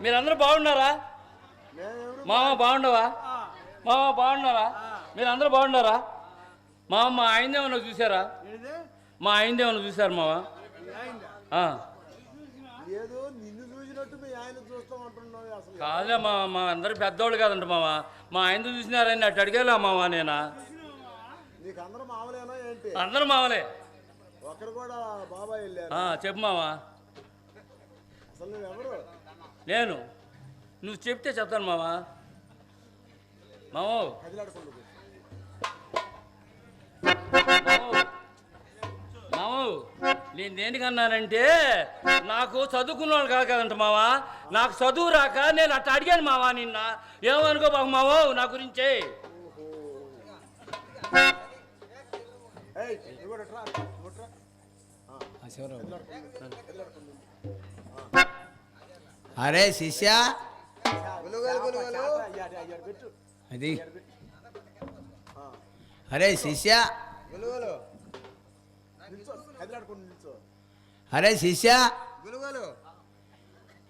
మీరందరూ బాగున్నారా? మామ బాగుండవా? మామ బాగున్నారా? మీరందరూ బాగున్నారా? మామ మా ఆయనదేమన్నా చూసారా? మా ఆయనదేమన్నా చూసారు మామ? కాదులే మామ, మా అందరు పెద్దోళ్ళు కాదంట మామ. మా ఆయన చూసినారని అటు అడిగేలా మామ నేనా? అందరూ మామలే. చెప్పు మామ. నేను నువ్వు చెప్తే చెప్తాను మామ. మామో మామో నేను దేనికన్నానంటే నాకు చదువుకున్న వాళ్ళు కాదు కదంట మామ. నాకు చదువు రాక నేను అట్లా అడిగాను మామ నిన్న. ఏమనుకో బాబు మామో నా గురించే. అరే శిష్య, అది అరే శిష్య, అరే శిష్య,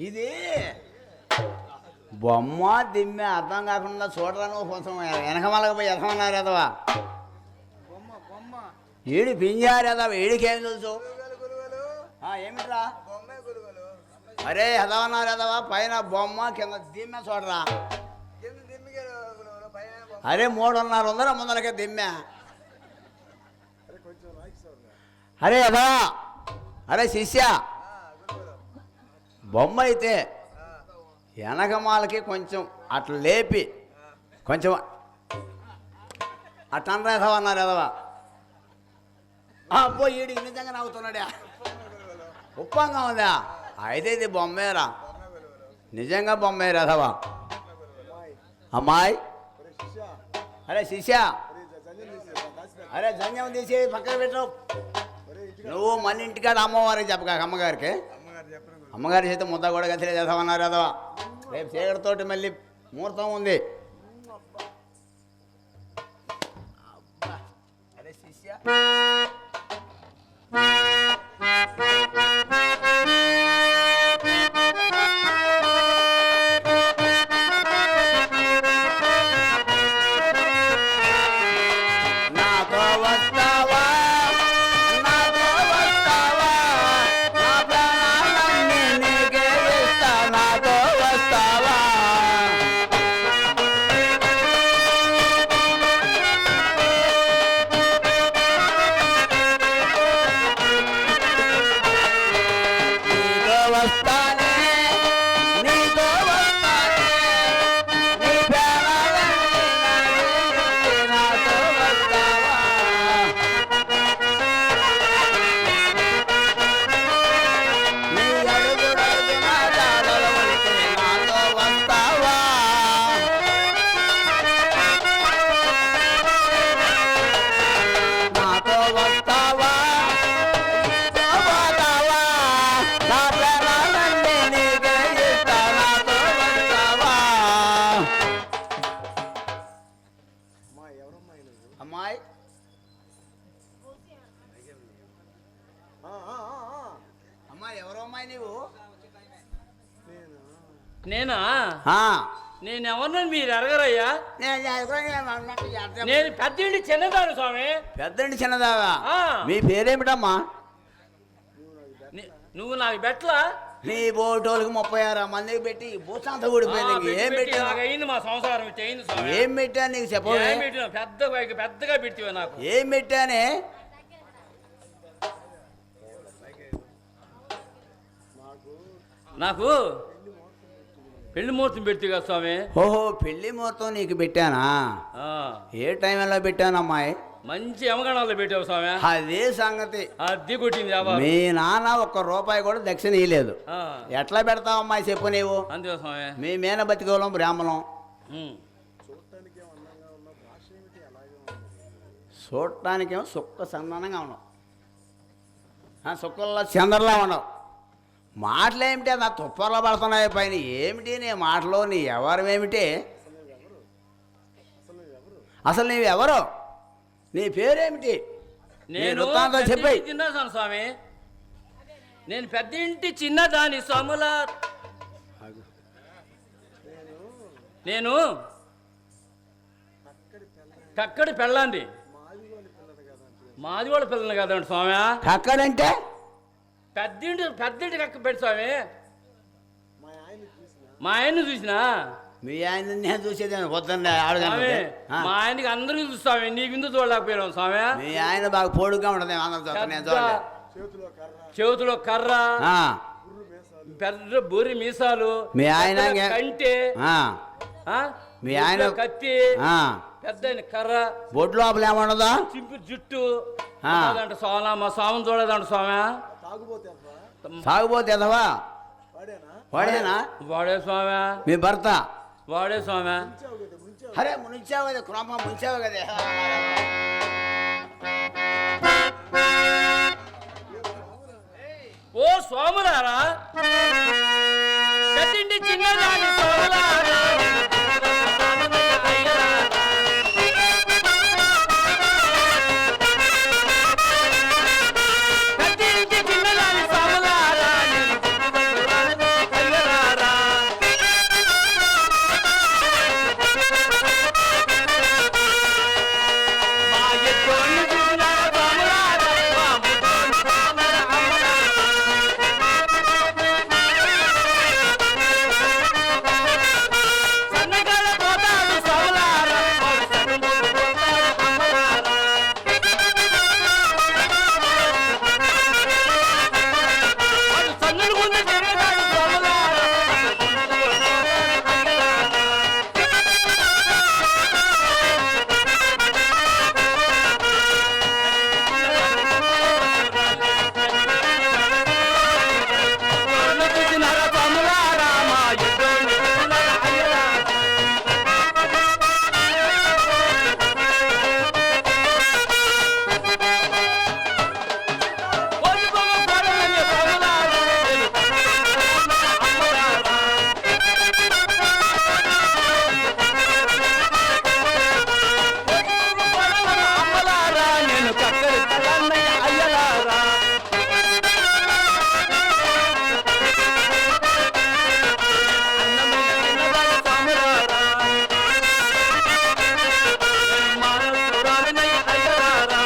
ఇది బొమ్మ దిమ్మె అర్థం కాకుండా చూడరాను కొంచెం వెనకమలకపోయి పోయి ఎదమన్నారు ఎదవా. ఏడు పింజారు ఎదవా, ఏడికేం తెలుసు? ఏమిట్రా? అరే ఎదవన్నారు ఎదవా, పైన బొమ్మ కింద దిమ్మె చూడరా. అరే 3:30 ముందరకే దిమ్మె. అరే ఎదవా, అరే శిష్య, బొమ్మ అయితే వెనకమాలకి కొంచెం అట్లా లేపి కొంచెం అట్లా ఎదవన్నారు ఎదవా. అబ్బో ఈడికి నిజంగా నవ్వుతున్నాడా? ఉప్పంగా ఉందా? అయితే ఇది బొమ్మేరా, నిజంగా బొమ్మేరా ఎదవా. అమ్మాయి, అరే శిష్య, అరే జంజం తీసి పక్కన పెట్టు. నువ్వు మన ఇంటికాడ అమ్మవారికి చెప్పక, అమ్మగారికి. అమ్మగారి చేత ముద్ద కూడా గతిలే చేస్తామన్నారు అదవా. రేపు చీకటితోటి మళ్ళీ ముహూర్తం ఉంది. అరే శిష్య, అమ్మాయి, అమ్మాయి ఎవరో అమ్మాయి నీవు? నేనా? నేనెవరినని మీరు ఎరగరయ్యా? నేను పెద్దండి చిన్నదాను స్వామి. పెద్దండి చిన్నదావా? మీ పేరేమిటమ్మా? నువ్వు నాకు బెట్లా? నీ బోటోళ్ళకి 36 మందికి పెట్టి భూతాంత ఊడిపోయింది. ఏం పెట్టి అయింది మా సంసారం? ఏం పెట్టా నీకు చెప్పవే? పెద్దగా పెట్టివా నాకు? ఏం పెట్టానే? నాకు పెళ్లి ముహూర్తం పెడితే కదా స్వామి. ఓహో, పెళ్లి ముహూర్తం నీకు పెట్టానా? ఏ టైంలో పెట్టాను అమ్మాయి? మంచి యమగణాల్లో పెట్టావు స్వామి. అదే సంగతి. అద్దె కొట్టింది. మీ నాన్న ₹1 కూడా దక్షిణ ఇయ్యలేదు. ఎట్లా పెడతావు అమ్మాయి చెప్పు నీవు? అంతే స్వామి. మీ మేన బతికోలం బ్రాహ్మణం. చూడటానికేమో సుక్క సంధానంగా ఉన్నావు, సుక్కల్లో చంద్రలా ఉండవు. మాటలేమిటి? నా తుప్పర్లో పడుతున్నాయి పైన. ఏమిటి నీ మాటలో? నీ ఎవరమేమిటి? అసలు నీవు ఎవరు? నీ పేరేమిటి? నేను వృత్తాంతం చెప్పాయి. చిన్నదాని స్వామి, నేను పెద్ద ఇంటి చిన్నదాని స్వాముల. నేను కక్కడి పెళ్ళండి, మాది కూడా పిల్లని కదండి స్వామి. కక్కడంటే పెద్దింటి కక్క పెట్టి స్వామి. మా ఆయన్ని చూసినా? మీ ఆయన నేను చూసేది వద్దండి స్వామి, మా ఆయనకి అందరూ చూస్తామే, నీకు ఇందు చూడలేకపోయాం స్వామి. మీ ఆయన బాగా పొడుగ్గా ఉంటుంది, అందరూ చూస్తాను, నేను చూడలే. చేతిలో కర్ర, పెద్ద బొరి మీసాలు, మీ ఆయన కంటే, మీ ఆయన కత్తి, పెద్ద కర్ర, బొడ్డు లోపల ఏమన్నదా? చింపి జుట్టు అంట స్వామి. మా స్వామిని చూడలేదంట స్వామి. సాగుపోతే ఎదవా? వాడేనా? వాడే స్వామి. మీ భర్త? వాడే స్వామి. అరే ముంచావు కదా, క్రమ ముంచావు కదా. ఓ స్వాములారా, పెద్దింటి చిన్నదాని స్వాములారా, పెద్దింటి చిన్నదాని స్వాములారా, మా ఎత్తోని చూసినారా స్వాములారా, మా ముద్దోని చూసినారా అమ్మలారా. సన్నగాడ పోతాడు స్వాములారా, వాడు సన్నముద్దు పోతాడు అమ్మలారా. వాడు సన్నుల ముందు తిరుగుతాడు స్వాములారా, సన్నుల ముందు పోతాడు అమ్మలారా. ఎవరిని చూసినారా స్వాములారా, మా ఎద్దోని చూసినారా అయ్యలారా. కోరికొమ్మ కోరలనే స్వాములారా, నేను అమ్మలారా. కోరికొమ్మ కోరలనే అమ్మలారా, నేను కక్కరి తల్లన్నయ్య అయ్యలారా. అన్నమైన చిన్నదాని స్వాములారా, నేను మానవురాలినయ్య అయ్యలారా.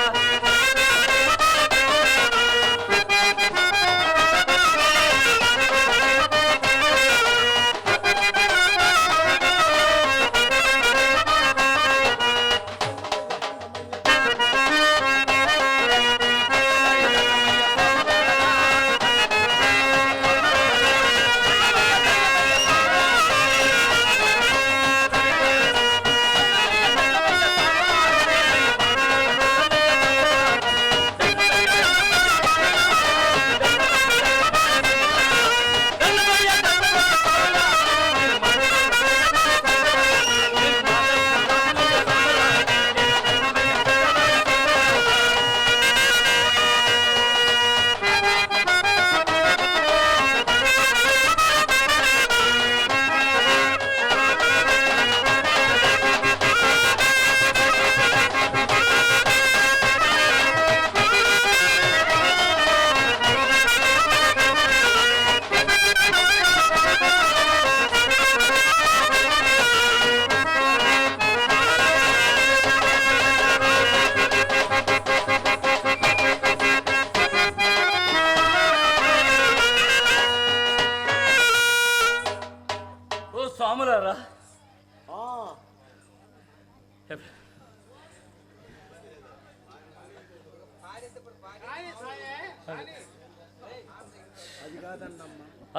ఓ స్వాములారా,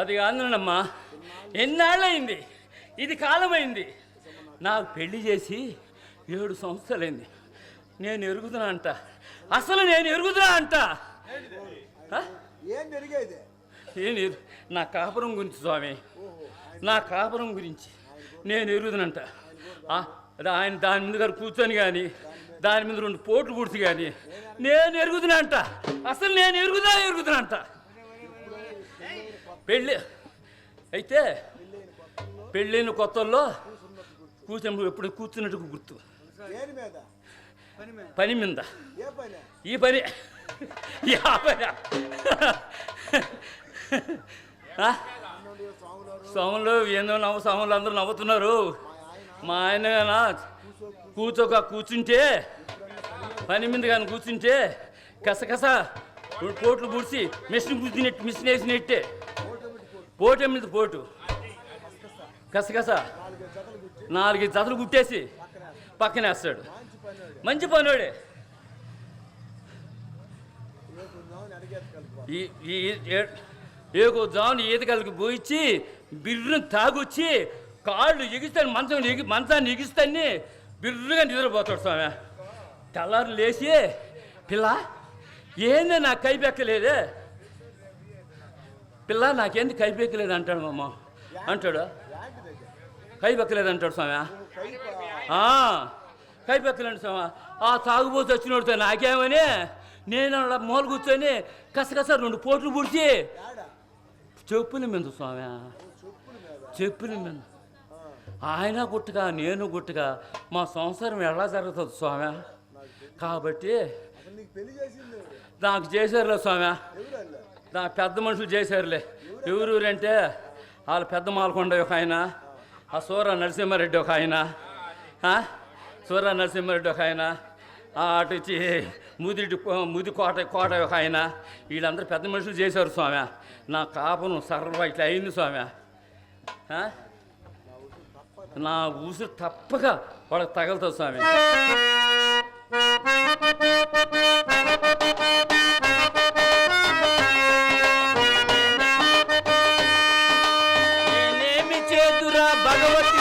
అది కాదన్నమ్మా, ఎన్నాళ్ళయింది, ఇది కాలమైంది. నాకు పెళ్లి చేసి 7 సంవత్సరాలైంది. నేను ఎరుగుతున్నా అంట, అసలు నేను ఎరుగుతున్నా అంట. నా కాపురం గురించి స్వామి, నా కాపురం గురించి నేను ఎరుగుదనంట. ఆయన దాని మీద గారు కూర్చొని కానీ, దాని మీద 2 పోట్లు పూర్తి కానీ నేను ఎరుగుతున్నంట. అసలు నేను ఎరుగుతున్నంట. పెళ్ళి అయితే పెళ్ళైన కొత్తల్లో ఎప్పుడు కూర్చున్నట్టు గుర్తు. పని మీద ఈ పని ఆ పని స్వాములు ఏందో స్వాములు అందరూ నవ్వుతున్నారు. మా ఆయన కూర్చుంటే పని మీద కానీ కూర్చుంటే కసకస పోట్లు పూడ్చి మిషన్ వేసినట్టే పోటు మీద పోటు కసకస 4 జతలు కుట్టేసి పక్కన వేస్తాడు. మంచి పనివాడే. ఏకో జామున ఈతకాలకి పోయిచ్చి బిర్రును తాగొచ్చి కాళ్ళు ఎగిస్తాను మంచాన్ని ఎగిస్తాన్ని బిర్రుగా నిద్రపోతాడు స్వామి. తెల్లారు లేచి పిల్ల ఏంది నాకు కైపెక్కలేదే, పిల్ల నాకేంది కైపెక్కలేదు అంటాడు. మామ అంటాడు కైపెక్కలేదు అంటాడు స్వామి. కైపెక్కలేండి స్వామి. ఆ తాగుబోతు వచ్చినోడితో నాకేమని నేను మూల కూర్చొని కసకస 2 పోట్లు పుడిచి చెప్పుల మీద స్వామి, చెప్పుల మీద. ఆయన గుట్టుగా నేను గుట్టుగా మా సంసారం ఎలా జరుగుతుంది స్వామి. కాబట్టి నాకు చేశారులే స్వామి, నా పెద్ద మనుషులు చేశారులే. ఎవరంటే వాళ్ళ పెద్ద మాలకొండ ఒక ఆయన, ఆ సూర నరసింహారెడ్డి ఒక ఆయన, సూర నరసింహారెడ్డి ఒక ఆయన, అటు వచ్చి ముది కోట ఒక ఆయన. వీళ్ళందరూ పెద్ద మనుషులు చేశారు స్వామి. నా కాపను సర్వ ఇట్లా అయింది స్వామి. నా ఊసురు తప్పక వాళ్ళకి తగలుతుంది స్వామి. నేనేమి చేతురా భగవతి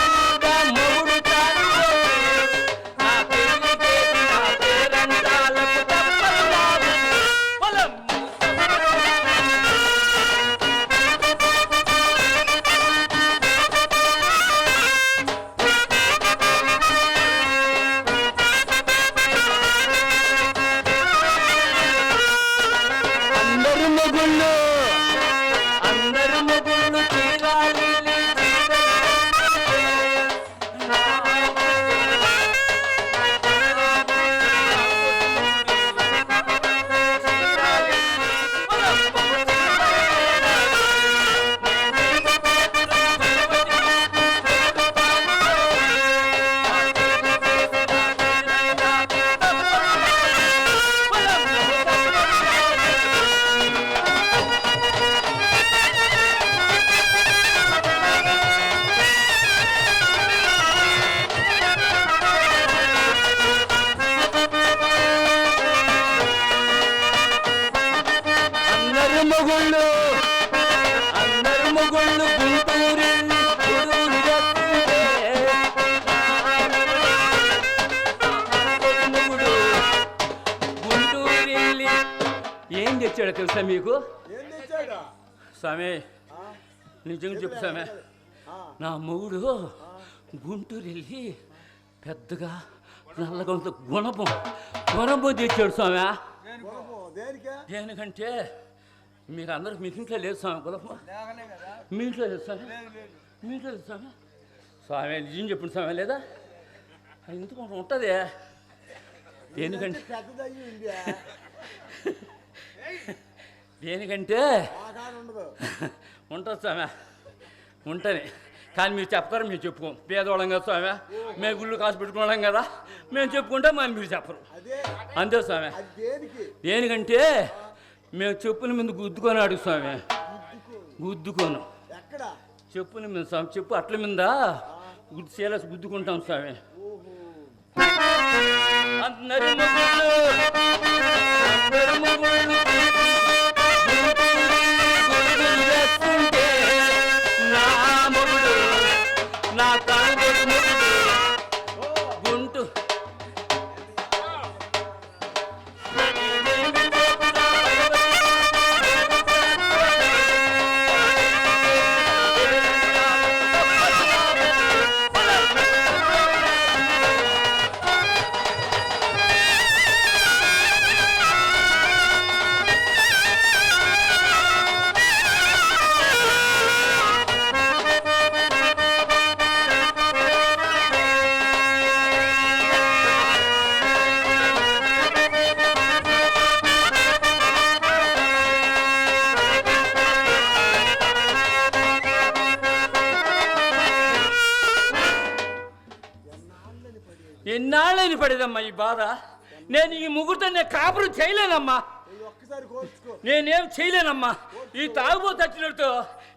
ఏం తెచ్చాడో తెలుసా మీకు స్వామి? నిజంగా చెప్పు స్వామి, నా మొగుడు గుంటూరు వెళ్ళి పెద్దగా నల్లగా గుణపం తెచ్చాడు స్వామి. దేనికంటే మీకు అందరూ మీకు ఇంట్లో లేదు స్వామి గుణపం, మీ ఇంట్లో లేదు స్వామి, మీ ఇంట్లో లేదు స్వామి. స్వామి నిజం చెప్పండి స్వామి, లేదా ఎందుకు ఉంటుంది? దేనికంటే ఉంటుంది స్వామి, ఉంటుంది. కానీ మీరు చెప్తారు, మేము చెప్పుకోం. పేదవాళ్ళం కదా స్వామి, మేము గుళ్ళు కాసు పెట్టుకోవడం కదా, మేము చెప్పుకుంటాం, మరి మీరు చెప్పరు. అంతే స్వామి. దేనికంటే మేము చెప్పుల మీద గుద్దుకొని అడుగు స్వామి, గుద్దుకోను చెప్పుల మీద స్వామి. చెప్పు అట్ల మీద సేలసి గుద్దుకుంటాం స్వామి. అందరి నా గుంటు ఎన్నాళ్ళని పడేదమ్మా ఈ బాధ. నేను ఈ ముగ్గురితో నేను కాపురం చేయలేనమ్మా. నేనేం చేయలేనమ్మా. ఈ తాగుబోతు వచ్చినట్టు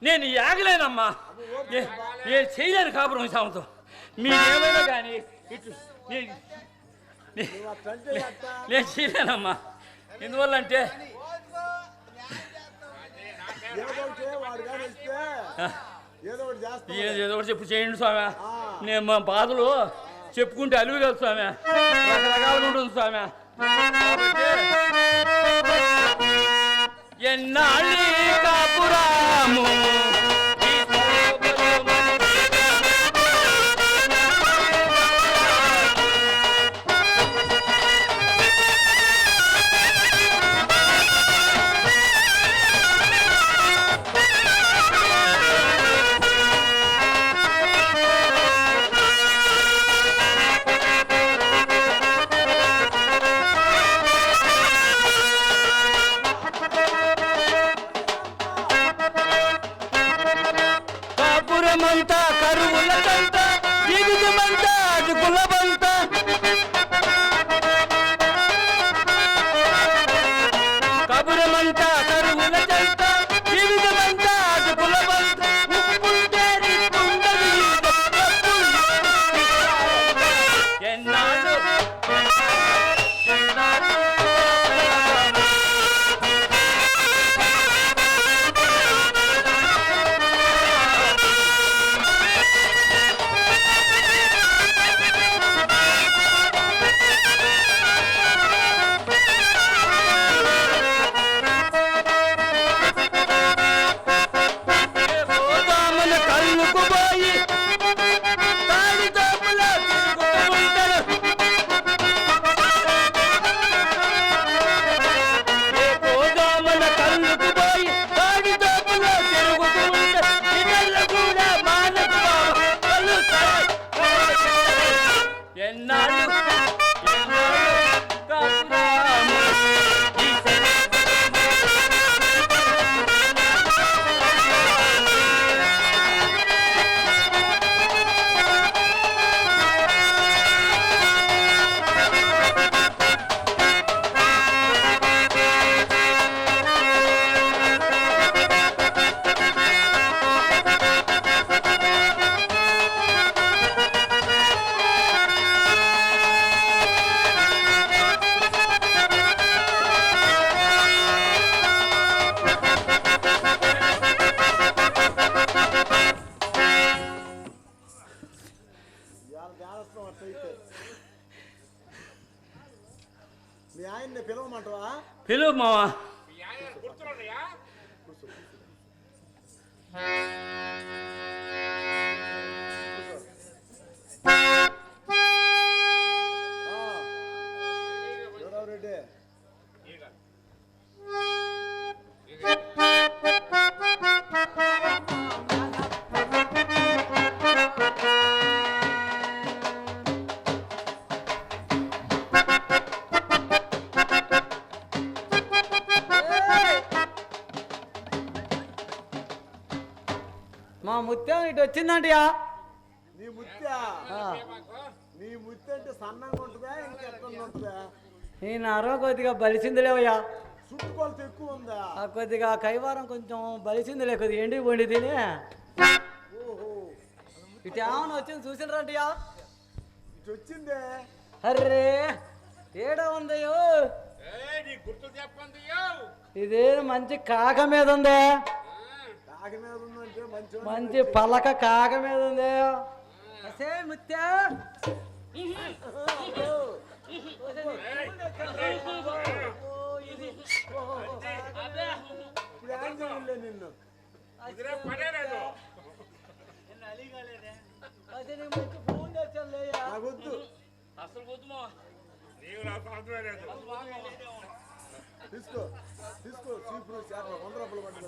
నేను యాగలేనమ్మా. నేను చేయలేను కాపురం సామతో. మీరేమైనా కానీ ఇట్లు నేను చేయలేనమ్మా. ఎందువల్ల అంటే ఏదో ఒకటి చెప్పు చేయండి స్వామి. నేను మా బాధలు చెప్పుకుంటే అలుగులేదు స్వామి. రకరకాలుగా ఉంటుంది స్వామి. ఎన్నాళ్ళి కాపురాము కాపురమంతా కరువులకంత జీవితమంతా అటుకులబంత కబురమంతా కరువులకంత జీవితమంతా అటుకులబంత ఎన్నాడు మీ ఆయన్ని పిలవమంటావా? పిలువు మావా. రెడ్డి మా ముత్యం ఇటు వచ్చిందంటయా. నీ ముత్య అంటే సన్నంగా ఉంటుందా ఇంకెట్లా ఉంటుందా? ఈ నరం కొద్దిగా బలిసిందిలేవయ్యా. చుట్టుకొలత ఎక్కువ ఉందా? కొద్దిగా కైవారం కొంచెం బలిసిందిలే, కొద్దిగా ఎండి పండి తిని. ఓహో, ఇటు ఏమన్నా వచ్చింది చూసినరంటయా? ఇటు వచ్చిందే. అర్రే ఏడా ఉందయ్యో, ఇదే మంచి కాక మీద ఉందే. కాకి మీద ఉందంటే మంచి పలక కాక మీద ఉంది. అసే ముత్యా నిన్ను ఫోన్ తెచ్చాను వద్దు. అసలు వద్దు తీసుకో తీసుకో, చీపురు చేప 100 రూపాయలు పట్టుకో.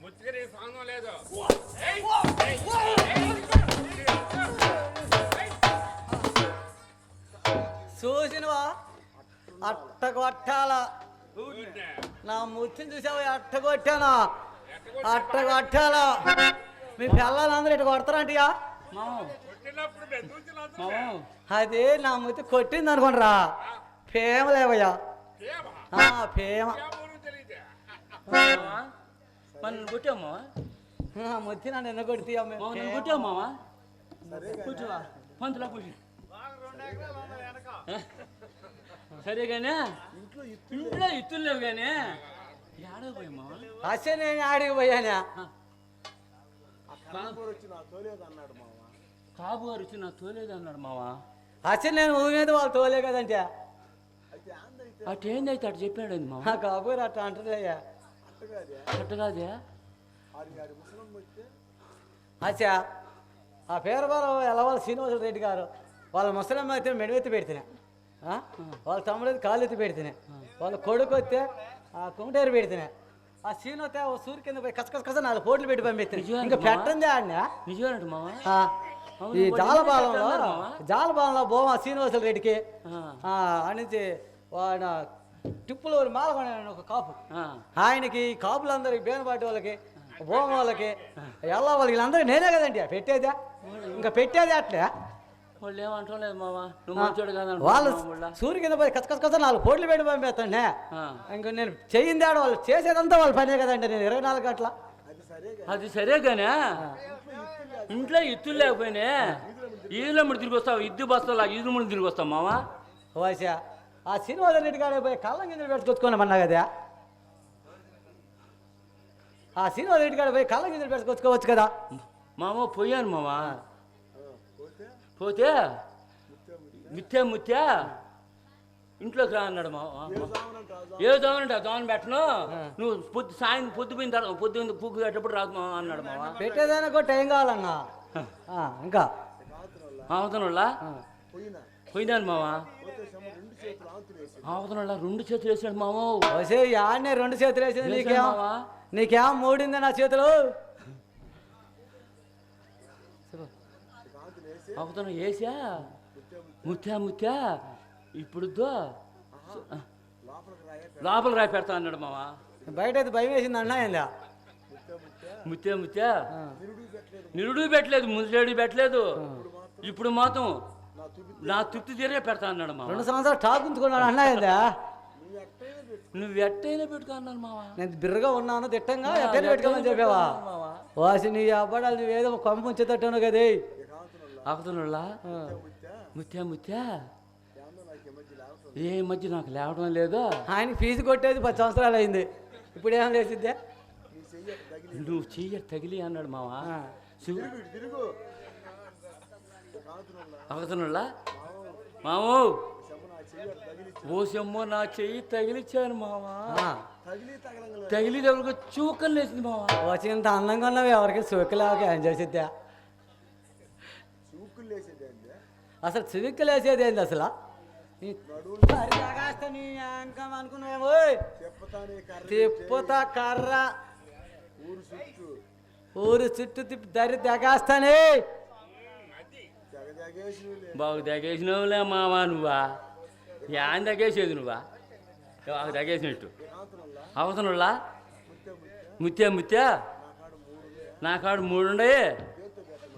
ముత్తికి సాంగం లేదు. చూసినవా అట్ట కొట్టాల. నా ముత్తిని చూసావా అట్ట కొట్టానా? అట్ట కొట్టాలా. మీ పిల్లలందరూ ఇటు కొడతారంటయా? మామ కొట్టినప్పుడు నేను చూసిన మామ అది నా ముత్తి కొట్టింది అనుకోండిరా ఫేమలేవయ్యా ఫేమ తెలియదే మామ మన కొట్టావు మామ ముత్తి నన్ను ఎన్న కొడితే మామ నన్ను కొట్టావు మామ కూర్చోవా పంతులా కూర్చో సరే కానీ ఇంట్లో ఇత్తులు లేవు కానీ ఏడకపోయా మామ అసలు నేను ఆడికి పోయానా వచ్చి నా తోలేదు అన్నాడు మామ. కాపు గారు వచ్చి నాకు తోలేదు అన్నాడు మామ అసలు నేను ఊరి మీద వాళ్ళు తోలే కదంటే అయితే ఆందైతే అటేందైతే అటు చెప్పాడు మామ ఆ కాబోరు అట్లా అంటుందయ్యా అట్టగాదే అట్టగాదే ఆడి ముసలం వస్తే అచ్చా ఆ పేరుబారం ఎలవాళ్ళ శ్రీనివాస రెడ్డి గారు వాళ్ళ ముసలమ్మ అయితే మెడవెత్తి పెడితేనే వాళ్ళ తమ్ముడు అయితే కాళ్ళు ఎత్తి పెడితేనే వాళ్ళ కొడుకు వస్తే ఆ కుంటేరు పెడితేనే ఆ సీన్ వస్తే ఓ సూర్యు కింద పోయి కసకస 4 పోట్లు పెట్టి పంపిస్తాను ఇంకా పెట్టండి ఆడినా నిజమేనంట మామ ఈ జాలబాలంలో బోమా శ్రీనివాసుల రెడ్డికి అనించి వాడు టిప్పులు మాల కొన్నాడు ఒక కాపు ఆయనకి కాపులందరికి బేనపాటి వాళ్ళకి బోమ వాళ్ళకి ఎలా వాళ్ళకి వీళ్ళందరికీ నేనే కదండి పెట్టేదా ఇంకా పెట్టేది అట్లే వాళ్ళు ఏమంటలేదు మామ నువ్వు మంచోడు కదా వాళ్ళు సూర్యు కింద పోయి కసకస 4 పోట్లు పెట్టి పంపిస్తానే ఇంకా నేను చెయ్యింది ఆడ వాళ్ళు చేసేదంతా వాళ్ళ పనే కదండి నేను 24 గంటల అది సరే కానీ ఇంట్లో ఇత్తులు లేకపోయినా ఈదుల ముడి తిరిగి వస్తావు ఇద్దు బస్తాలా ఈదుల ముడి తిరిగి వస్తావు మామ వాసా ఆ శ్రీనివాస రెడ్డి గారు పోయి కళ్ళం కింద పెట్టుకొచ్చుకోమన్నా కదా ఆ శ్రీనివాస రెడ్డి గారు పోయి కళ్ళం కింద పెట్టుకొచ్చుకోవచ్చు కదా మామ పోయాను మామ పోతే ముత్యా ఇంట్లోకి రా అన్నాడు మామ ఏ దోమనంట దోమని పెట్టను నువ్వు పొద్దుపోయిన తర్వాత పొద్దున్న పుగ్గు కట్టేటప్పుడు రాదు మామ అన్నాడు మామ పెట్టేదానికో టైం కావాలన్నా ఇంకా ఆవుతనోళ్ళ పోయినాను మామ రెండు చేతులు ఆంతులు వేసి ఆవుతనోళ్ళ 2 చేతులు వేసాడు మామ వసే యాన్నే 2 చేతులు వేసింది నీకేం మూడింది నా చేతులు ఆవుతన వేసా ముత్యా ఇప్పుడు లోపల రాయి పెడతా అన్నాడు మామ బయట అయితే భయం వేసింది అన్నా ఏందా ముత్యా నిరుడు పెట్టలేదు ముసలేడు పెట్టలేదు ఇప్పుడు మాత్రం నా తృప్తి తీరే పెడతా అన్నాడు మామ 2 సంవత్సరాలు టాక్ ఉంచుకున్నాడు అన్నా ఏందా నువ్వు ఎట్టయినా పెట్టుకో అన్నాను మామ నేను బిర్రగా ఉన్నాను తిట్టంగా ఎట్టైనా పెట్టుకోమని చెప్పావా వాసి నీ అబ్బాడాలు నువ్వేదో కొంప ఉంచేటట్టును కదే ఆకుతున్నా ముత్యా ఏ మధ్య నాకు లేవడం లేదు ఆయన ఫీజు కొట్టేది 10 సంవత్సరాలు అయింది ఇప్పుడు ఏం లేచిద్దే నువ్వు చెయ్య తగిలి అన్నాడు మామ తిరుగు ఆకుతున్నా మామూ ఓసమ్మో నా చెయ్యి తగిలిచ్చాను మావా తగిలి ఎవరికి చూకలు లేచింది మావా వచ్చి ఇంత అందంగా ఉన్నవి ఎవరికి సూకులాగా ఏం చేసిద్దా అసలు చివిక్కులు వేసేది ఏంది అసలు అనుకున్నావేమో తిప్పుతా కర్ర ఊరు చుట్టూ తిప్పి దరి తెగేస్తానే బాగు తగేసినవులే మావా నువ్వా ఏం తగ్గేసేది నువ్వా తగ్గేసినట్టు అవసరంలా ముత్యా నా కాడు 3 ఉండయి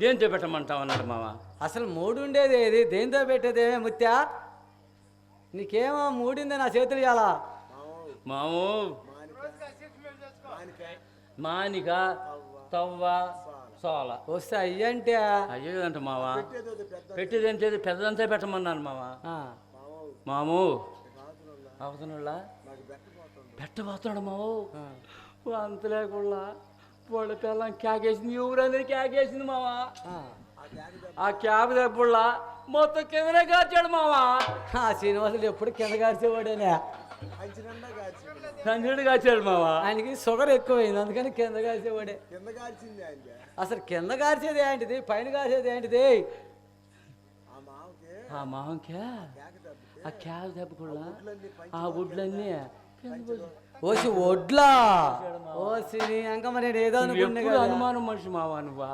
దేంతో పెట్టమంటావు అన్నాడు మామ అసలు 3 ఉండేది ఏది దేంతో పెట్టేది ముత్యా నీకేమో 3 ఉంది నా చేతులు ఇవ్వాలా మామూ మానిక తవ్వ సోల వస్తే అయ్యంటే అయ్యేదంట మావా పెట్టేదంటే పెద్దదంతా పెట్టమన్నాను మావా మామూ అవసరంలా పెట్టబోతున్నాడు మావు అంత లేకుండా వాళ్ళ పిల్లం కేకేసింది ఊరందరూ కేకేసింది మావా ఆ క్యాబ్ దెబ్బుళ్ళ మొత్తం కిందనే కాచాడు మావా ఆ శ్రీనివాసులు ఎప్పుడు కింద కాల్చేవాడేనే సంజయుడు కాచాడు మావా ఆయనకి షుగర్ ఎక్కువైంది అందుకని కింద కాల్చేవాడే అసలు కింద కాల్చేది ఏంటిది పైన కాల్చేది ఏంటిది ఆ మావంకే ఆ క్యాబ్ దెబ్బకుళ్ళ ఆ గుడ్లన్నీ ఓసి ఒడ్లా ఓసి ఇంకా మరి ఏదో ఎప్పుడు అనుమానం మనిషి మావా నువ్వా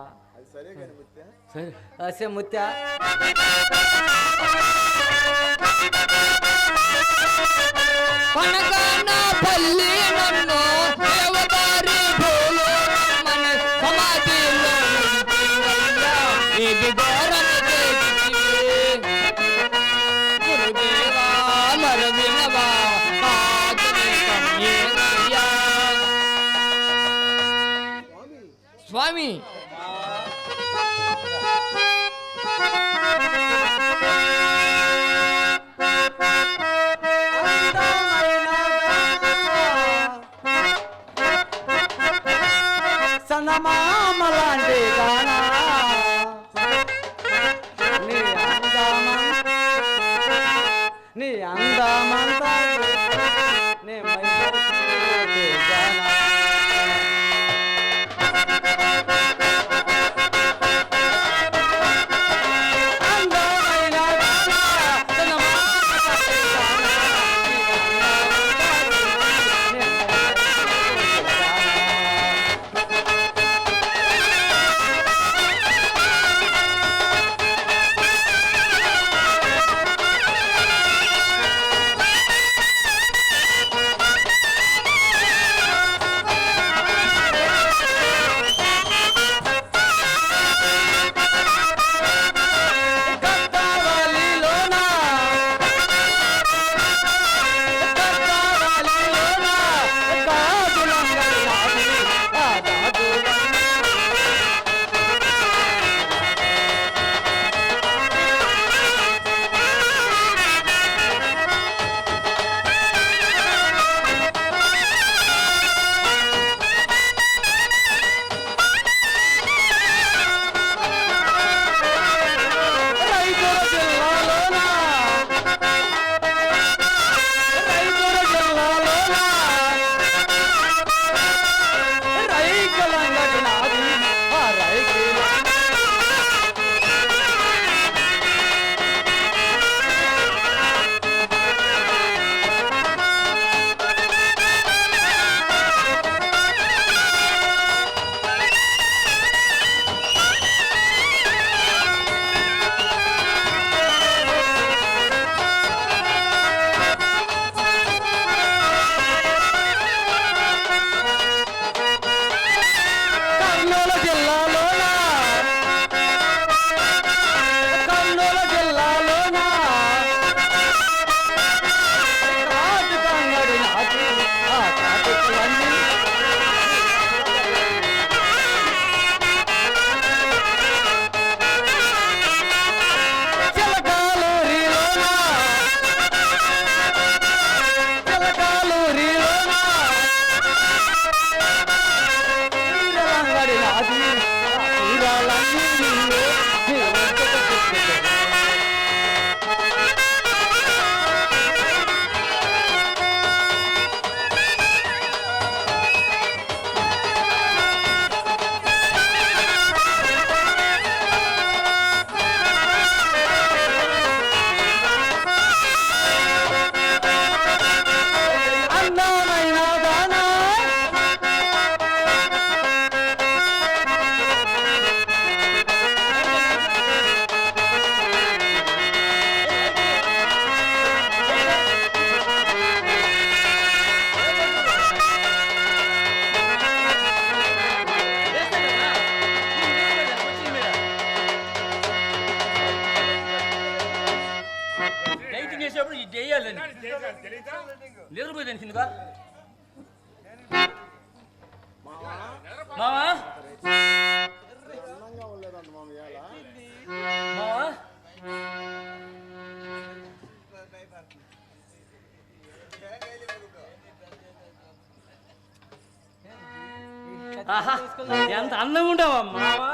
సరే అసే ముత్యా పల్లి నన్ను దేవదారి భూలో మన సమాధిలో నీ నీకి ఘోరము చేసితివి. గురుదేవా మరవినవా ఆచరితం ఏమయ్యా. స్వామి సందమామలాంటి గానా నీ అందమంతా నీ మైమరిచిపోతే గానా. అందమైన గానా, సందమామలాంటి గానా, నీ మైమరిచిపోతే గానా. చేసేప్పుడు ఇది చేయాలని తెలీదా? నిద్రపోయింది కిందగా మావా అందంగా ఉండలేదంట మామ ఇవాళ. మావా ఆహా ఎంత అందంగా ఉండవా మావా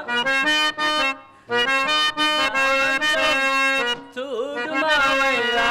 చూడు మావయ్యా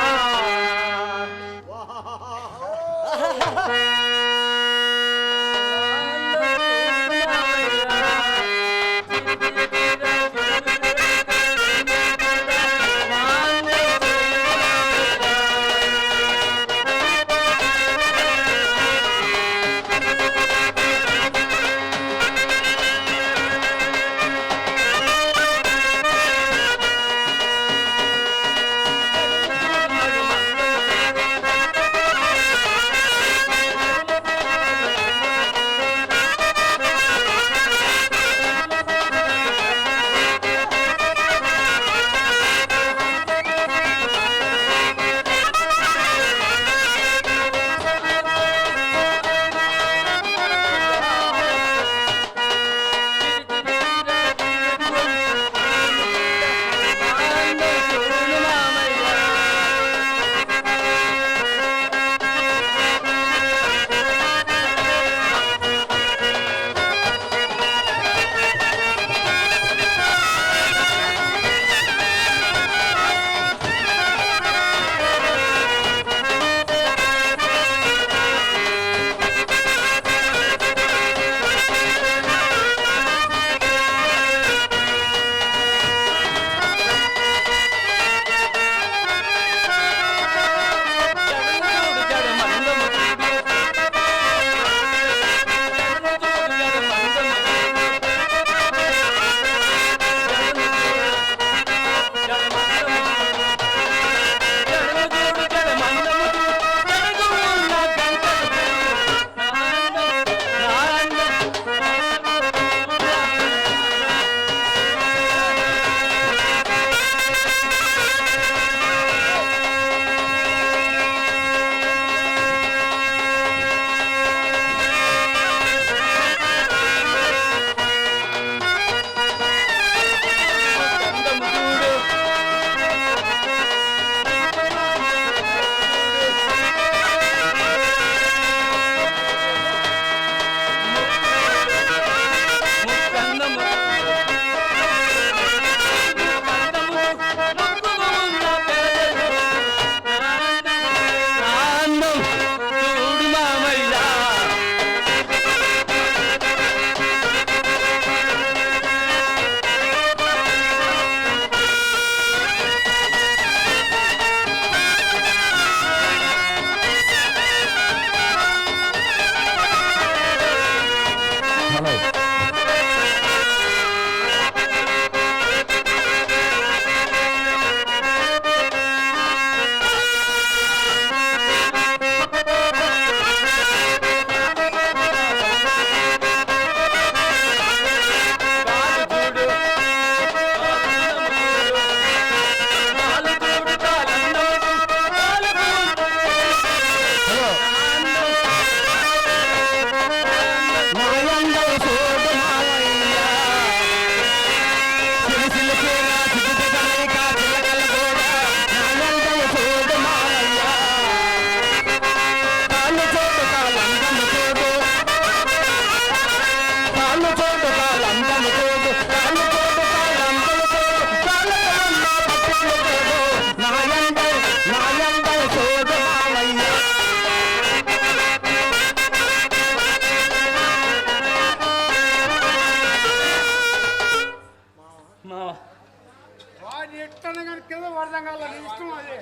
ఎట్లా కానీ కింద పడదాం కదా నీ ఇష్టం అది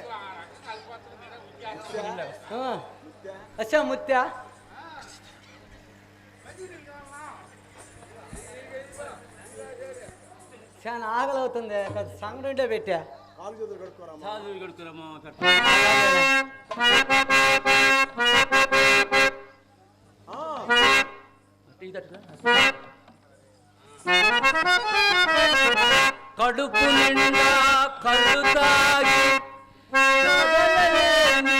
అచ్చా ముత్య చాలా ఆకలి అవుతుంది సంగటి ఉంటే పెట్టా కాలు చేతులు కడుక్కోరా చాలు కడుకురామా కడుపు నిండా కళ్ళు తాగి కదలలేని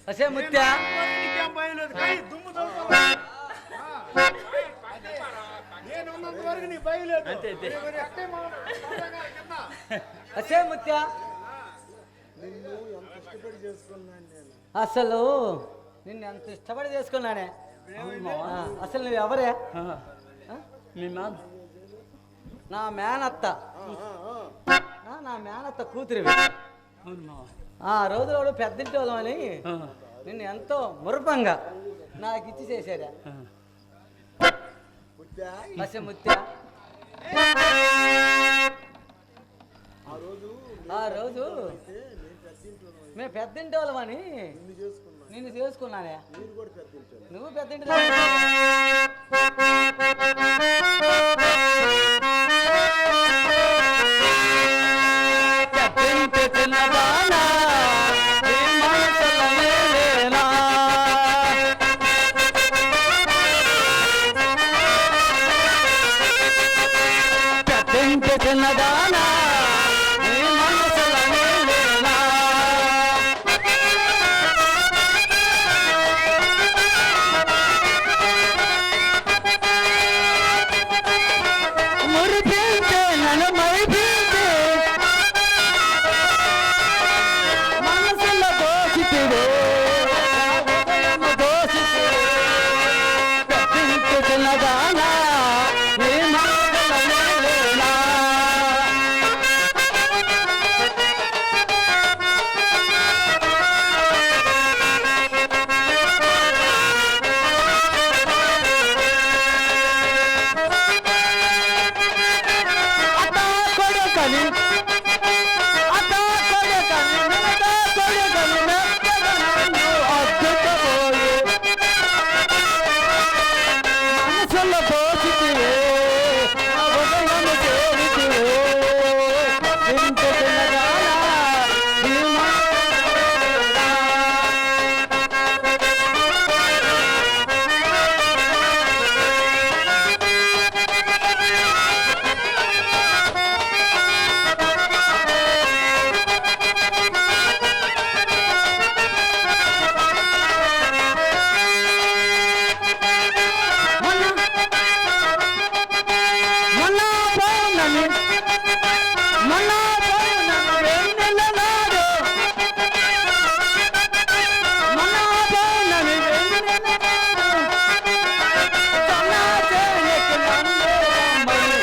అసే ముత్య నీకేం భయం లేదు కానీ దుమ్ము తోలుకోవాలి. నేను ఉన్నంత వరకు నీ భయం లేదు అంతే, అంతే. మరి ఎక్కే పడదాం కింద. అసే ముత్య నిన్ను ఎంత ఇష్టపడి చేసుకున్నాను నేను. అసలు నిన్ను ఎంత ఇష్టపడి చేసుకున్నానే అసలు నువ్వు ఎవరే మీ మా నా మేనత్త నా మేనత్త కూతురివి అవును మావ ఆ రోజులో పెద్దింటి వాళ్ళం అని నిన్ను ఎంతో మురపంగా నాకు ఇచ్చి చేశారా ముత్యా, అసే ముత్య ఆ రోజు మేము పెద్దింటి వాళ్ళమని నిన్ను చేసుకున్నానే నువ్వు పెద్దింటి చిన్నదానా దోసితివే ఉదయము దోసితివే చిన్నదానా నీ మాటల మేలేనా అత్తా కొడుకని అత్తా కొడుకని నిలదా కొడుకని మెత్తగా నన్ను అద్దుకుపోయి మనసులో దోసితివే ఆ ఉదయము చేరితివే ఇంత చిన్నదానా నీ మాటల మొన్న పౌర్ణమి వెన్నెల నాడు మొన్న పౌర్ణమి వెన్నెల నాడు తన చేయకు నన్ను రమ్మని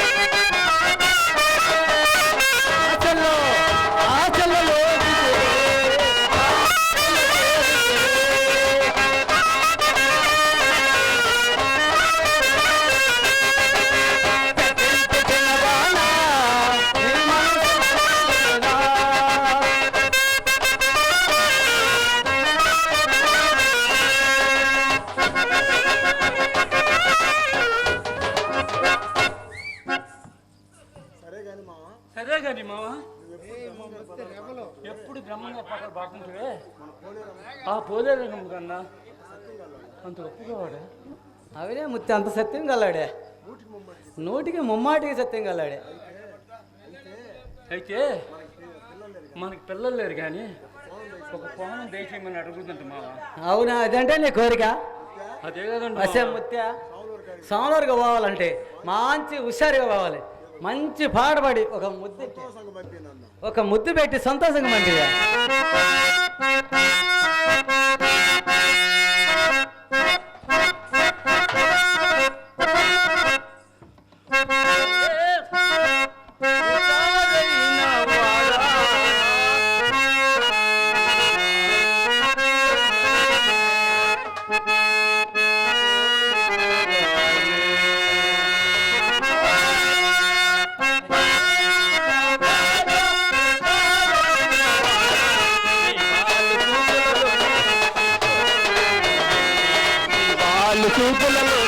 ఆశలో లోగితే చిన్నదానా నీ మనసులో సరే కానీ మామ సరే కానీ మామ ఎప్పుడు బ్రహ్మంగా పక్కన బాగుంటుంటే ఆ పోలే రంగం కన్నా అంత గొప్పగా వాడే అవినే ముత్తి అంత సత్యం గల్లాడే నూటికి ముమ్మాటికి సత్యం గల్లాడే అయితే మనకి పిల్లలు లేరు కానీ ఒక పోనం దయచేయమని అడుగుతుంట మామ అవునా అదంటే నీ కోరిక అదే కదండి అసే ముత్య సోమవారికి పోవాలంటే మంచి హుషారుగా పోవాలి మంచి పాడబడి ఒక ముద్దు పెట్టి సంతోషంగా మంచిగా వాళ్ళు చూపులలో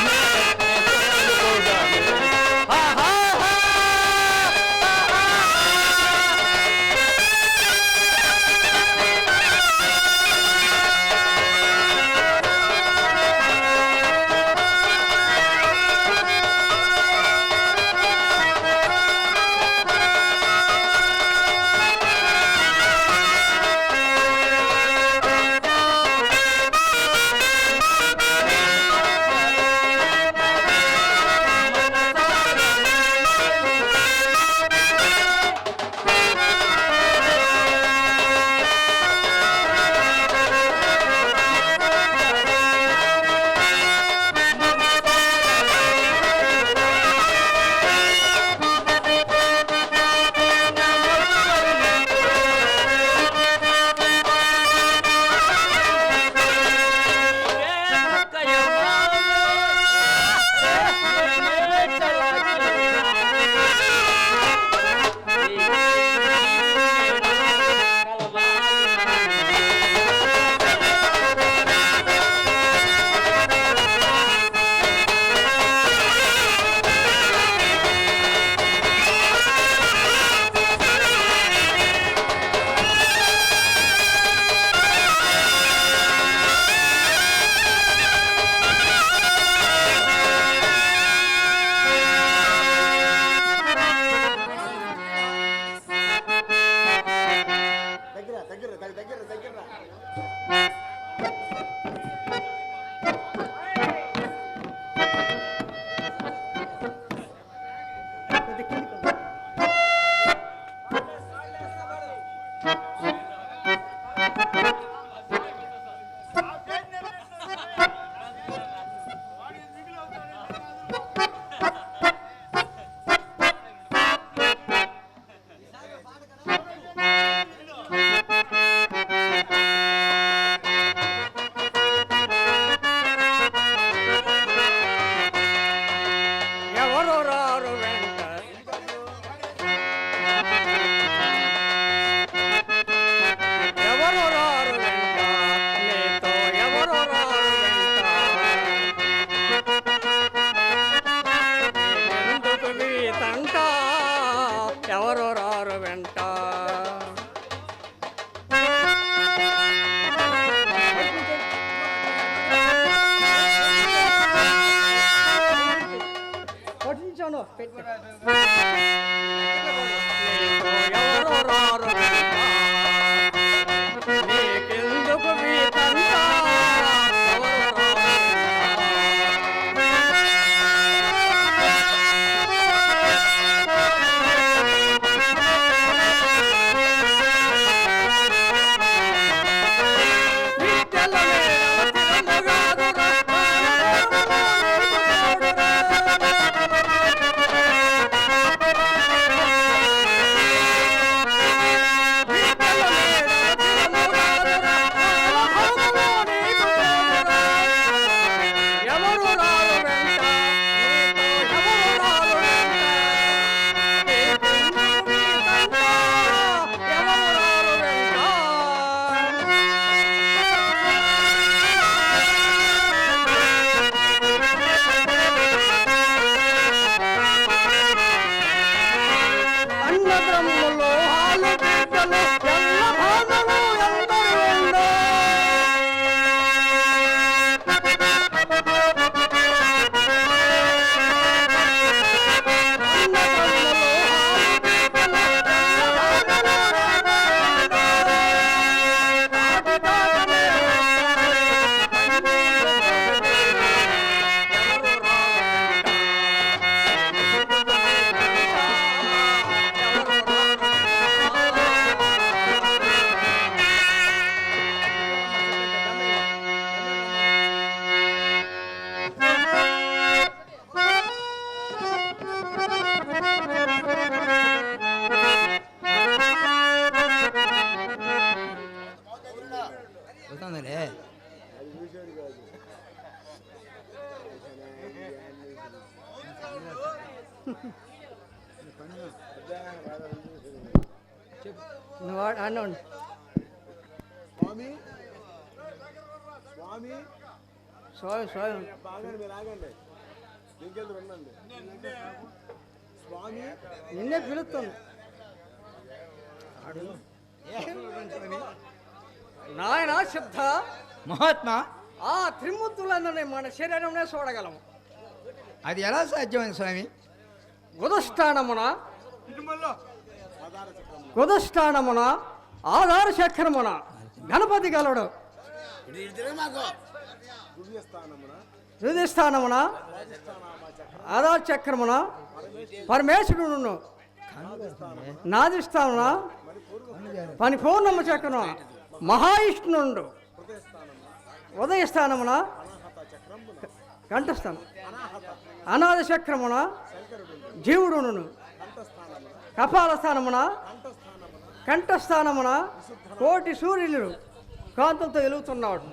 పెట్టు. ఎవరు రారు వెంట, నీకెందుకు వీటంతా? ఎవరు రారు నువ్వు అన్నండి. స్వామి స్వామి స్వామి స్వామి బాగానే మీరు ఆగండి, ఇంకెళ్ళి ఉండండి. స్వామి నిన్నే పిలుస్తుంది. నాయన శబ్ద మహాత్మా, ఆ త్రిమూర్తులందరినీ మన శరీరంలో చూడగలము. అది ఎలా సాధ్యమైంది స్వామి? గుదస్థానమున ఆధార చక్రమున గణపతి గలడు. హృదయస్థానమున ఆధార చక్రమున పరమేశ్వరుడును, నాదిస్థానమున పరిపూర్ణమ చక్రమున మహావిష్ణుండు, ఉదయస్థానమున కంఠస్థానం అనాథ చక్రమున జీవుడును, కపాల స్థానమున కంఠస్థానమున కోటి సూర్యులు కాంతులతో వెలుగుతున్నాడు.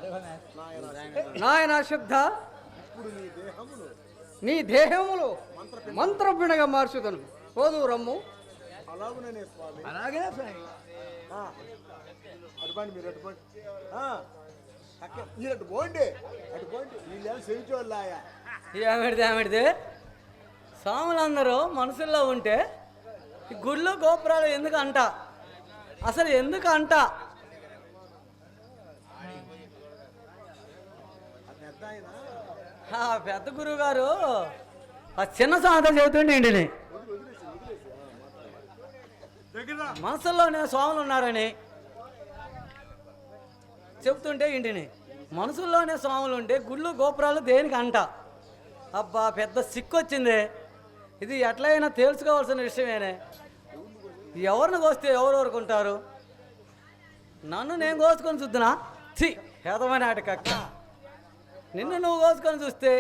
నాయన శబ్ద, నీ దేహములు మంత్రపిణగా మార్చుదను. పోదు రమ్ము. అలాగునే స్వామి. అలాగే స్వామి. అటుపండి మీరు, అటుపండి మీరు, అటు పోండి, అటు పోండి. వీళ్ళు సెవిచోళ్ళాయా? ఏమిడిది స్వాములందరూ మనసుల్లో ఉంటే ఈ గుళ్ళు గోపురాలు ఎందుకు అంట? అసలు ఎందుకు అంట? ఆ పెద్ద గురువు గారు ఆ చిన్న సాధన చెబుతుండే ఇంటిని మనసుల్లోనే స్వాములు ఉన్నారని చెబుతుంటే ఇంటిని మనసుల్లోనే స్వాములు ఉంటే గుళ్ళు గోపురాలు దేనికి అంట? అబ్బా పెద్ద సిక్కు వచ్చింది. ఇది ఎట్లయినా తేల్చుకోవాల్సిన విషయమేనే. ఎవరిని కోస్తే ఎవరెవరికి ఉంటారు? నన్ను నేను కోసుకొని చూద్దునా? ఛీ, హేదమైన ఆటకక్క. నిన్ను నువ్వు కోసుకొని చూస్తే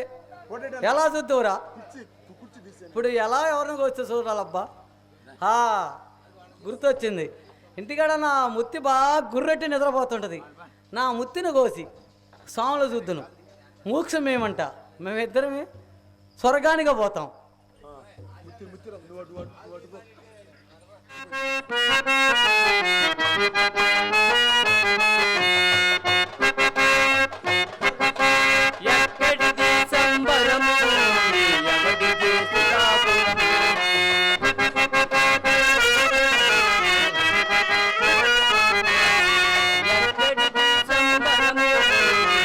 ఎలా చూద్దువురా? ఇప్పుడు ఎలా ఎవరిని కోస్తే చూడాలబ్బా? గుర్తొచ్చింది. ఇంటికాడ నా ముత్తి బాగా గుర్రెట్టి నిద్రపోతుంటుంది. నా ముత్తిని కోసి స్వాములు చూద్దును. మోక్షం ఏమంట? మేమిద్దరమే స్వర్గానికి పోతాం. ఎక్కడిది సంబరము, ఎవడిది సుఖాపురము. ఎక్కడిది సంబరము, ఎవడిది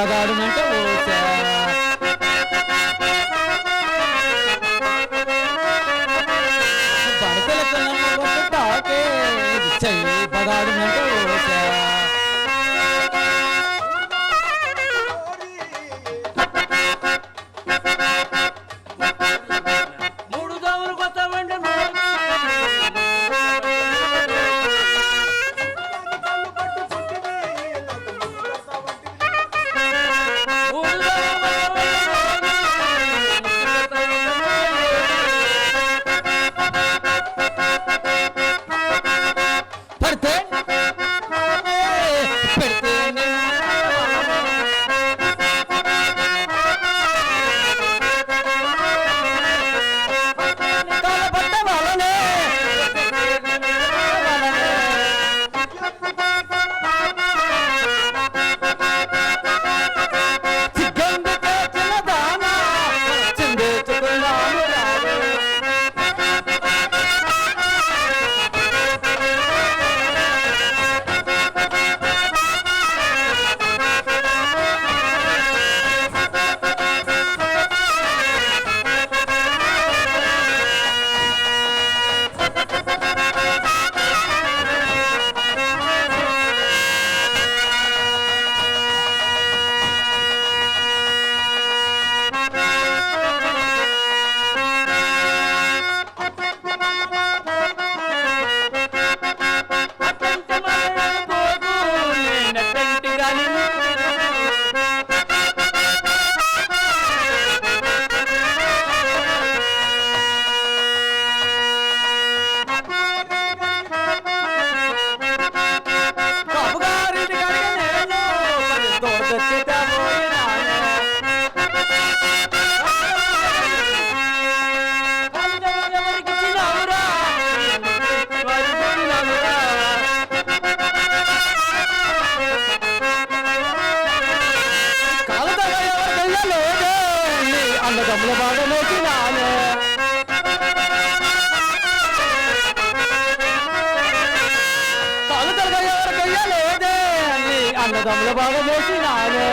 పదాడునంటే ఓసా భర్తల కళ్ళ తాకే చెయ్యి పదాడునంటే ఓసా మూడు దోమలు కొత్త వెంట పడితే పెడితే కాలపట్ట వాళ్ళనే చిగ్గందుకే చిన్నదానా చిందేచుకున్నాము రాడు అన్నదమ్ముల బాగా మోసినానే కాలు తరగా ఎవరికయ్యా లేదే నీ అన్నదమ్ముల బాగా మోసినానే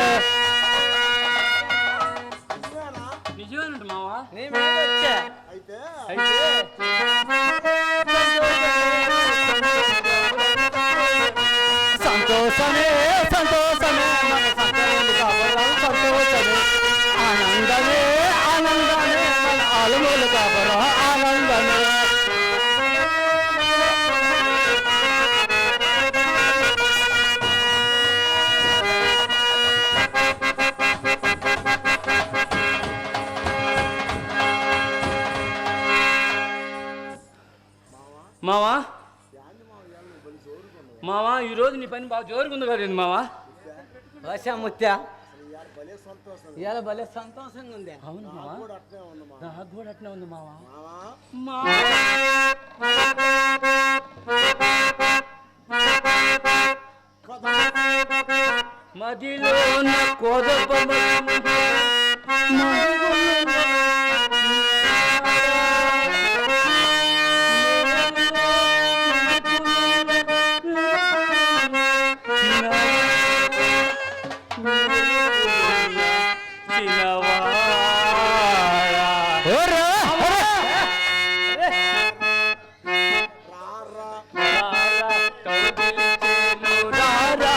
నిజమేనంట మావా నీ మీద వచ్చా అయితే సంతోషమే సంతోషమే మన సంతోషం కాపరాలు సంతోషమే ఆనందమే ఆనందమే మన ఆలుమూలు కాపరా ఆనందమే మావా మావా ఈరోజు నీ పని బాగా జోరుగుంది కదండి మావా వర్షం ముత్యా భలే సంతోషం ఇవాళ భలే సంతోషంగా ఉంది అవును మావా కూడా అట్లే ఉంది మా నాకు కూడా అట్నే ఉంది మావా మావా మదిలో కోదప రారా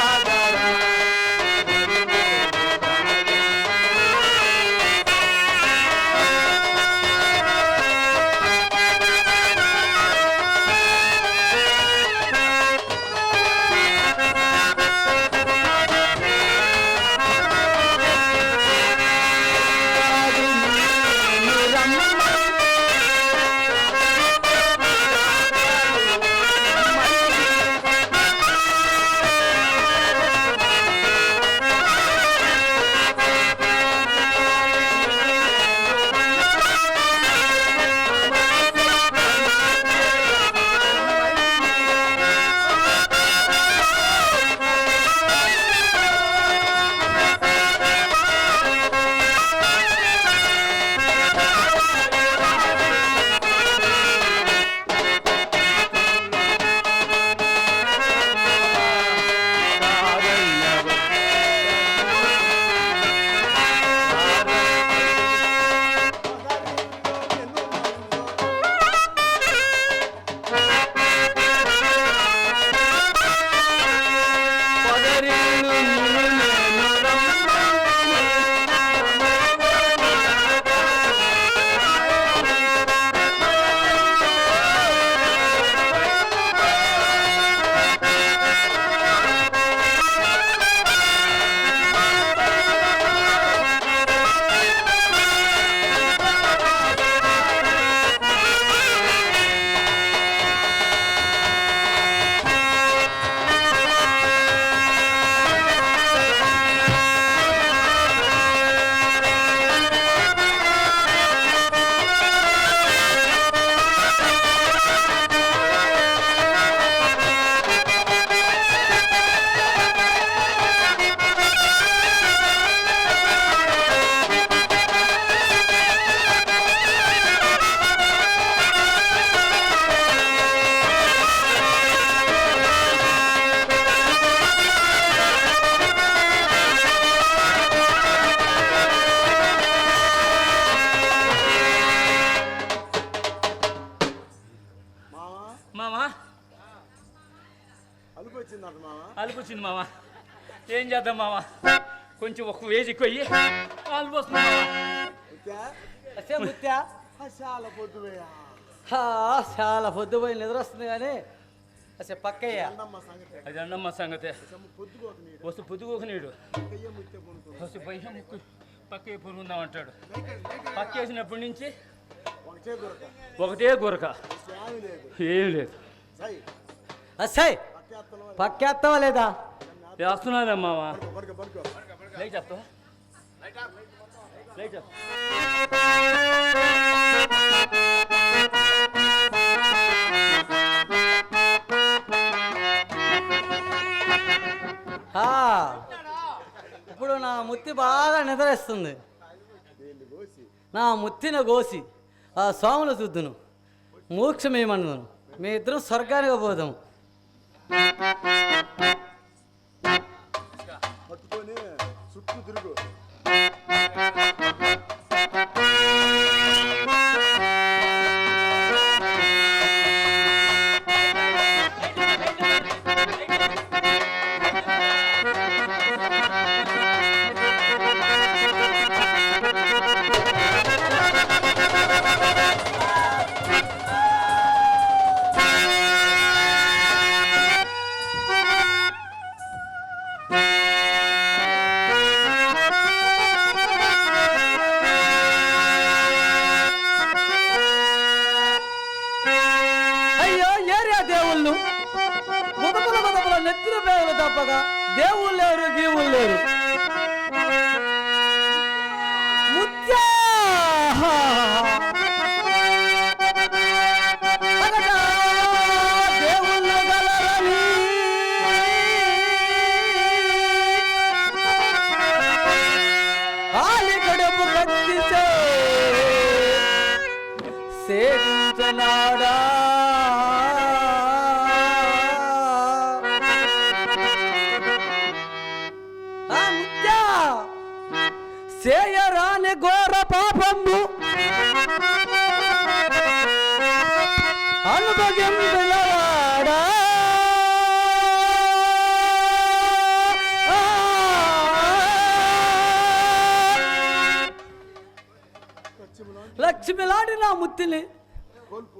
వచ్చిందంట మామ అలుపు వచ్చింది మామ. ఏం చేద్దాం మామ, కొంచెం ఒక వేసి ఎక్కువ అయ్యి అలుపు వస్తుంది మామ. ముత్యా అసే ముత్యా చాలా పొద్దుపోయా చాలా పొద్దుపోయి నిద్ర వస్తుంది కానీ అసే పక్కయ్య అన్నమ్మ సంగతి అది అన్నమ్మ సంగతే. పొద్దుకోక నీడు వస్తు పొద్దుకోక నీడు కయ్య ముత్య కొనుక్కో వస్తు పైన ముక్కు పక్కే పొరుగుందాం అంటాడు. పక్కేసినప్పటి నుంచి ఒకటే దొరక ఒకటే గురక, ఏమీ లేదు ఏం లేదు. సై అసే పక్కేత్తలో పక్కేస్తావా లేదా? వేస్తున్నాదే మామ. పడుకో పడుకో లైట్ చెప్తా, లైట్ చెప్తా. ఆ, ఇప్పుడు నా ముత్తి బాగా నిద్రేస్తుంది. దీన్ని కోసి నా ముత్తిన కోసి ఆ స్వాములు చూద్దును, మోక్షమేమన్నాను, మీ ఇద్దరం స్వర్గానికి పోదాం. పట్టుకొని చుట్టూ తిరుగు అయ్యో ఏరియా దేవుళ్ళు బుదబుల నెత్తురు పేరు తప్పగా దేవుళ్ళు లేరు, గీవులు లేరు. ముత్యా అగటా దేవుళ్ళు గలరని ఆలి గడుపు కత్తిసే సేవించనాడా ఆ ముత్యా చేయరాని ఘోర పాపము అనుభవించలాడా లక్ష్మిలాంటి నా ముత్తిని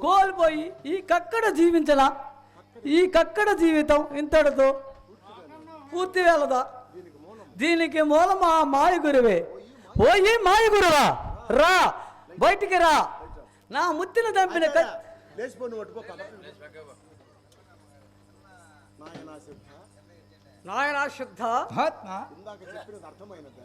కోల్పోయి ఈ కక్కడ జీవించలా, ఈ కక్కడ జీవితం ఇంతటితో పూర్తి వెళ్ళదా? దీనికి మూలం ఆ మాయ గురువే. పోయి మాయ గురువా, రా బయటికి రా. నా ముత్తిని చంపిన లేచిపోయి పట్టుకో నాయన సిద్ధ నాయన శుద్ధ, మహాత్మా ఇందాక చెప్పినది అర్థమైనదా?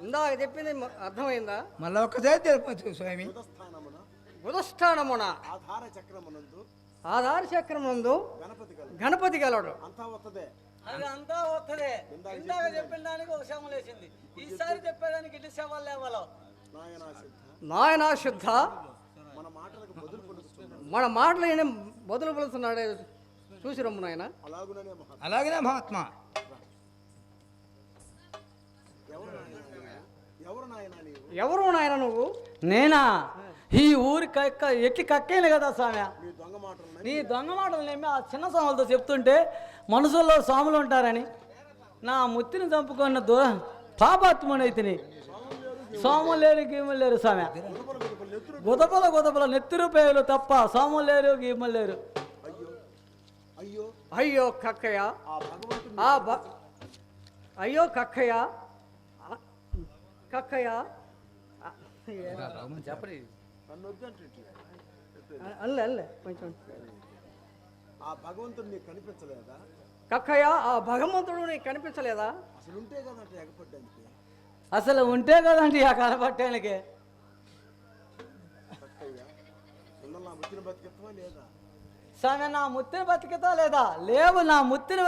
ఇందాక చెప్పింది అర్థమైందా? మళ్ళీ ఒక్కసారి తెలుపచ్చు స్వామి. బుధస్థానమున బుధస్థానమున ఆధార చక్రమునందు ఆధార చక్రం నందు గణపతి కల గణపతి గలడు. అంతా వత్తదే అది అంతా వస్తుంది. ఇందాక చెప్పిన దానికి ఒక శవం లేచింది, ఈసారి చెప్పేదానికి ఇటు శవాలు లేవాలో. నాయన సిద్ధ నాయన శుద్ధ, మన మాటలకు బదులు పలుకుతున్నాడు మన మాటలు ఈయన బదులు పలుతున్నాడే చూసి రమ్ము నాయన. అలాగుననే మహా అలాగనే మహాత్మా. ఎవరు నాయన నీవు? ఎవరు నాయన నువ్వు? నేనా? ఈ ఊరి ఎక్కి కక్కేను కదా స్వామి. నీ దొంగ మాటలు నీ దొంగ మాటలు నేమి ఆ చిన్న స్వాములతో చెప్తుంటే మనసుల్లో స్వాములు ఉంటారని నా ముత్తిని చంపుకున్న పాపాత్మునైతిని. స్వాములు లేరు, గీములు లేరు స్వామి. గుదపల నెత్తురు పేలు తప్ప స్వాములు లేరు, గీములు లేరు. అయ్యో అయ్యో కక్కయ్య, ఆ భగవంతుడు ఆ అయ్యో కక్కయ్య, కక్కయ్య చెప్పండి. నన్ను వద్దంటే అల్లే అల్లే కొంచెం. ఆ భగవంతుడు నీకు కనిపించలేదా? కక్కయ్య, ఆ భగవంతుడు నీకు కనిపించలేదా? అసలు ఉంటే కదంటే ఎగపడ్డానికి అసలు ఉంటే కదండి ఆ కనపట్టానికి. అక్కయ్య పిల్లలు నా ముచ్చిన బతికెత్తవా లేదా? స్వామి నా ముత్తిని బతికితా లేదా? లేవు, నా ముత్తిని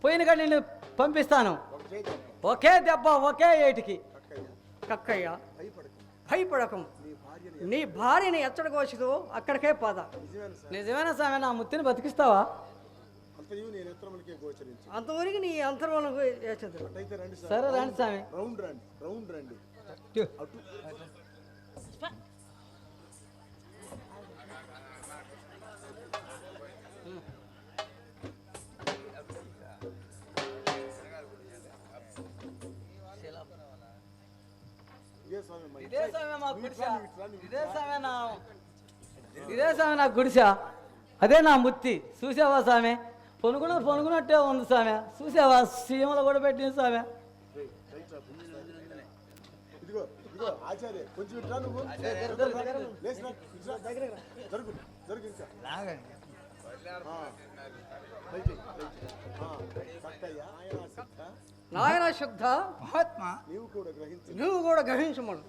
పోయిన కాడ నేను పంపిస్తాను. ఒక చేయి తప్ప ఒకే దెబ్బ ఒకే ఏటికి. అక్కయ్య కక్కయ్య భయపడకు, భయపడకం, నీ భార్యని నీ భార్యని ఎచ్చడకోసదు అక్కడికే పద. నిజమేనా సార్? నిజమేనా స్వామి? నా ముత్తిని బతికిస్తావా? అంతయు నేను ఎత్తరములకే గోచరించి అంతవరకు నీ అంతర్వలకు వేసేది. అట్టయితే రండి సార్. సరే రండి స్వామి. రౌండ్ రండి, రౌండ్ రండి. అటు ఇదే స్వామి మా గుడిసె. ఇదే స్వామి నా గుడిసె. అదే నా ముత్తి. చూసావా స్వామి? పొనుకున్నట్టే ఉంది స్వామి. చూసావా? సీమలు కూడా పెట్టింది స్వామి. ఇదిగో ఇదిగో ఆచార్య కొంచెం ఇట్లా నువ్వు లేచినా జరుగు జరుగు ఇంకా లాగండి. నాయన శుద్ధ మహాత్మా నీవు కూడా గ్రహించు. నువ్వు కూడా గ్రహించమను.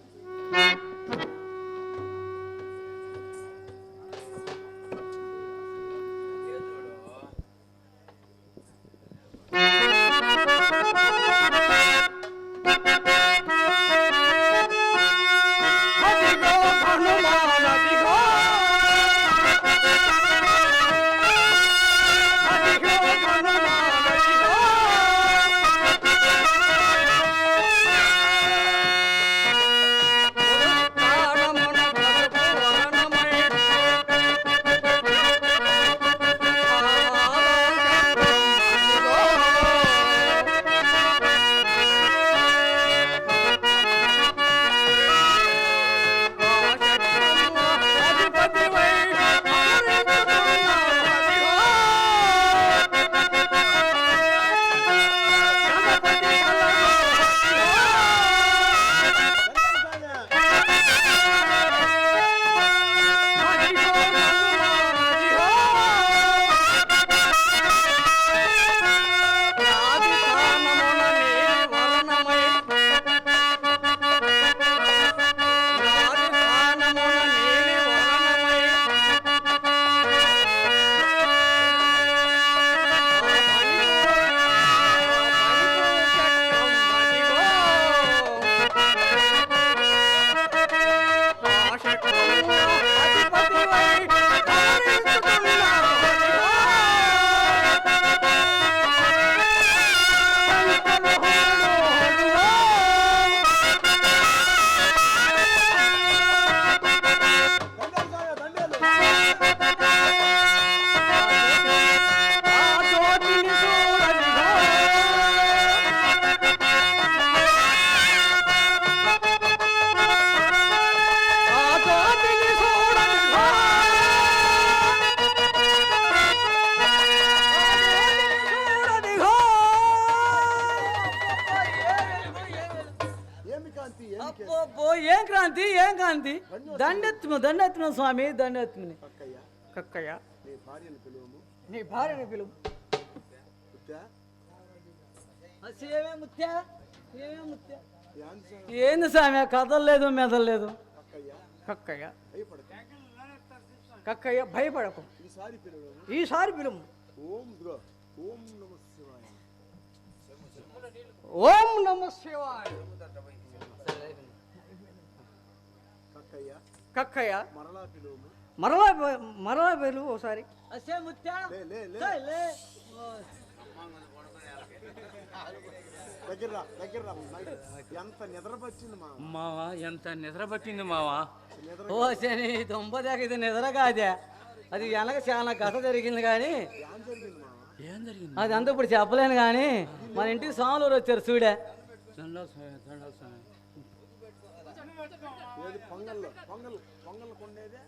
ఏం కాంతి? దండెత్తును స్వామి, దండెత్తుని. కక్కయ్య నీ భార్యను పిలువము. నీ భార్యని పిలువు. ఏంది స్వామి? కదలలేదు, మెదలలేదు. కక్కయ్య కక్కయ్య భయపడకు. ఈసారి పిలువు. ఓం ఓం నమః శివాయ. ఓం నమః శివాయ. కక్కయ్య మరలా పిలువు ఒకసారి. ఎంత నిద్ర పట్టింది మావా, ఎంత నిద్ర పట్టింది మావా. ఓ శని దొంపదాక ఇది నిద్ర కాదే. అది వెనక చాలా కథ జరిగింది కానీ ఏం జరిగింది? అది అంతా ఇప్పుడు చెప్పలేను కానీ మన ఇంటికి స్వాములు వచ్చారు చూడే. పొంగల్ పొంగల్ పొంగల్ కొండేదే